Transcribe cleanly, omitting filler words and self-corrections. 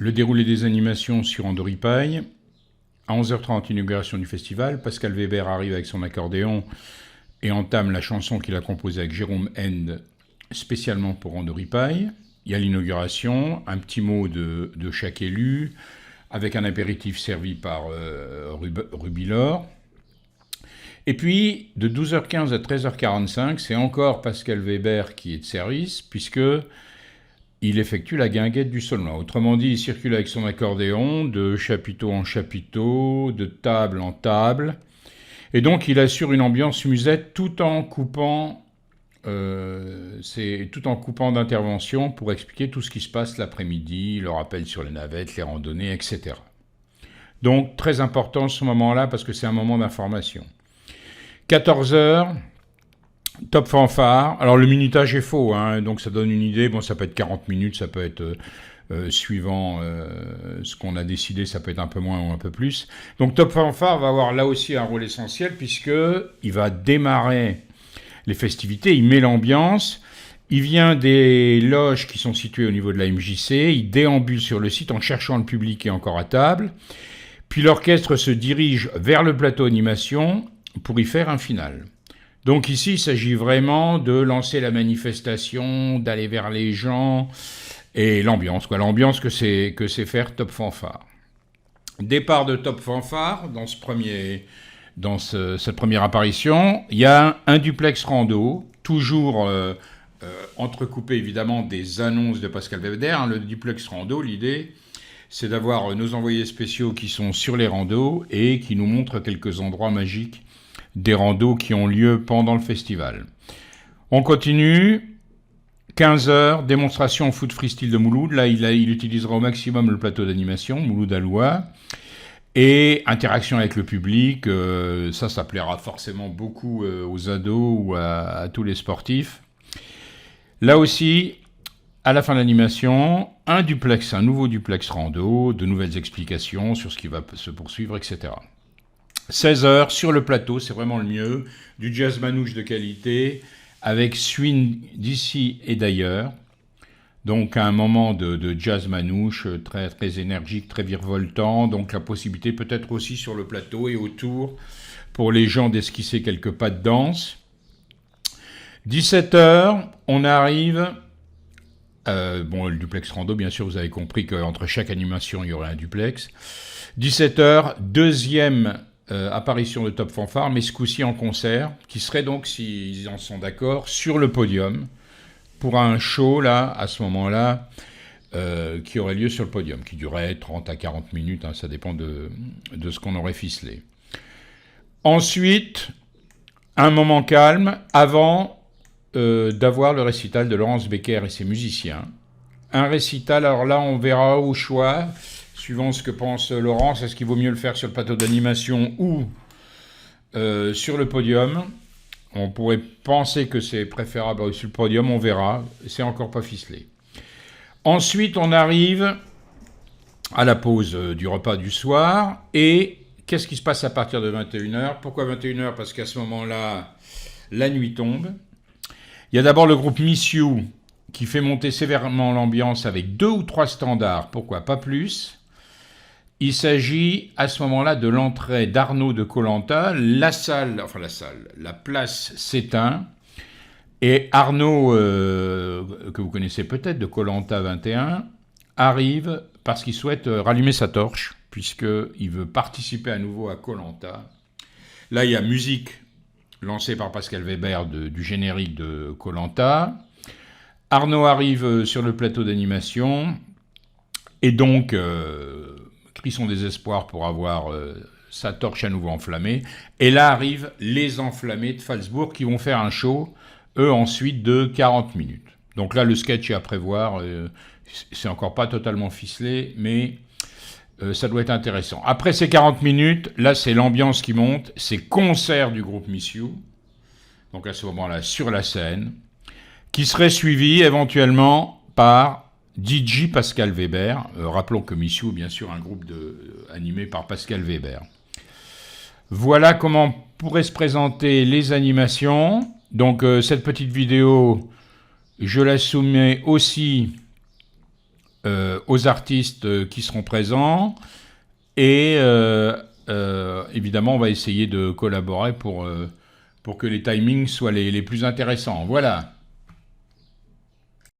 Le déroulé des animations sur Andoripaille. À 11h30, inauguration du festival. Pascal Weber arrive avec son accordéon et entame la chanson qu'il a composée avec Jérôme End spécialement pour Andoripaille. Il y a l'inauguration, un petit mot de chaque élu, avec un apéritif servi par Rubilor. Et puis, de 12h15 à 13h45, c'est encore Pascal Weber qui est de service, puisque il effectue la guinguette du Saulnois. Autrement dit, il circule avec son accordéon de chapiteau en chapiteau, de table en table, et donc il assure une ambiance musette tout en coupant d'interventions pour expliquer tout ce qui se passe l'après-midi, le rappel sur les navettes, les randonnées, etc. Donc très important ce moment-là parce que c'est un moment d'information. 14h, top fanfare. Alors le minutage est faux, hein, donc ça donne une idée. Bon, ça peut être 40 minutes, ça peut être suivant ce qu'on a décidé, ça peut être un peu moins ou un peu plus. Donc top fanfare va avoir là aussi un rôle essentiel puisqu'il va démarrer les festivités, il met l'ambiance, il vient des loges qui sont situées au niveau de la MJC, il déambule sur le site en cherchant le public qui est encore à table, puis l'orchestre se dirige vers le plateau animation pour y faire un final. Donc ici, il s'agit vraiment de lancer la manifestation, d'aller vers les gens, et l'ambiance, l'ambiance que c'est faire Top Fanfare. Départ de Top Fanfare, dans cette première apparition, il y a un duplex rando, toujours entrecoupé évidemment des annonces de Pascal Weber. Le duplex rando, l'idée, c'est d'avoir nos envoyés spéciaux qui sont sur les randos et qui nous montrent quelques endroits magiques des randos qui ont lieu pendant le festival. On continue, 15h, démonstration foot freestyle de Mouloud. Là, il utilisera au maximum le plateau d'animation, Mouloud Aloua. Et interaction avec le public, ça plaira forcément beaucoup aux ados ou à tous les sportifs. Là aussi, à la fin de l'animation, un nouveau duplex rando, de nouvelles explications sur ce qui va se poursuivre, etc. 16h, sur le plateau, c'est vraiment le mieux, du jazz manouche de qualité, avec swing d'ici et d'ailleurs. Donc un moment de jazz manouche très, très énergique, très virevoltant, donc la possibilité peut-être aussi sur le plateau et autour pour les gens d'esquisser quelques pas de danse. 17h, on arrive, le duplex rando, bien sûr, vous avez compris qu'entre chaque animation, il y aurait un duplex. 17h, deuxième apparition de Top Fanfare, mais ce coup-ci en concert, qui serait donc, s'ils en sont d'accord, sur le podium, pour un show, là, à ce moment-là, qui aurait lieu sur le podium, qui durerait 30 à 40 minutes, hein, ça dépend de ce qu'on aurait ficelé. Ensuite, un moment calme, avant d'avoir le récital de Laurence Becker et ses musiciens. Un récital, alors là, on verra au choix, suivant ce que pense Laurence, est-ce qu'il vaut mieux le faire sur le plateau d'animation ou sur le podium. On pourrait penser que c'est préférable sur le podium, on verra, c'est encore pas ficelé. Ensuite, on arrive à la pause du repas du soir, et qu'est-ce qui se passe à partir de 21h ? Pourquoi 21h ? Parce qu'à ce moment-là, la nuit tombe. Il y a d'abord le groupe Miss You qui fait monter sévèrement l'ambiance avec 2 ou 3 standards, pourquoi pas plus. Il s'agit à ce moment-là de l'entrée d'Arnaud de Koh-Lanta. La place s'éteint et Arnaud, que vous connaissez peut-être, de Koh-Lanta 21, arrive parce qu'il souhaite rallumer sa torche, puisqu'il veut participer à nouveau à Koh-Lanta. Là, il y a musique lancée par Pascal Weber du générique de Koh-Lanta. Arnaud arrive sur le plateau d'animation et donc crie son désespoir pour avoir sa torche à nouveau enflammée. Et là arrivent les enflammés de Phalsbourg qui vont faire un show, eux ensuite, de 40 minutes. Donc là, le sketch est à prévoir, c'est encore pas totalement ficelé, mais ça doit être intéressant. Après ces 40 minutes, là c'est l'ambiance qui monte, c'est concert du groupe Miss You, donc à ce moment-là sur la scène, qui serait suivi éventuellement par DJ Pascal Weber. Rappelons que Miss You, bien sûr, un groupe animé par Pascal Weber. Voilà comment pourraient se présenter les animations. Donc cette petite vidéo, je la soumets aussi aux artistes qui seront présents et évidemment on va essayer de collaborer pour que les timings soient les plus intéressants. Voilà.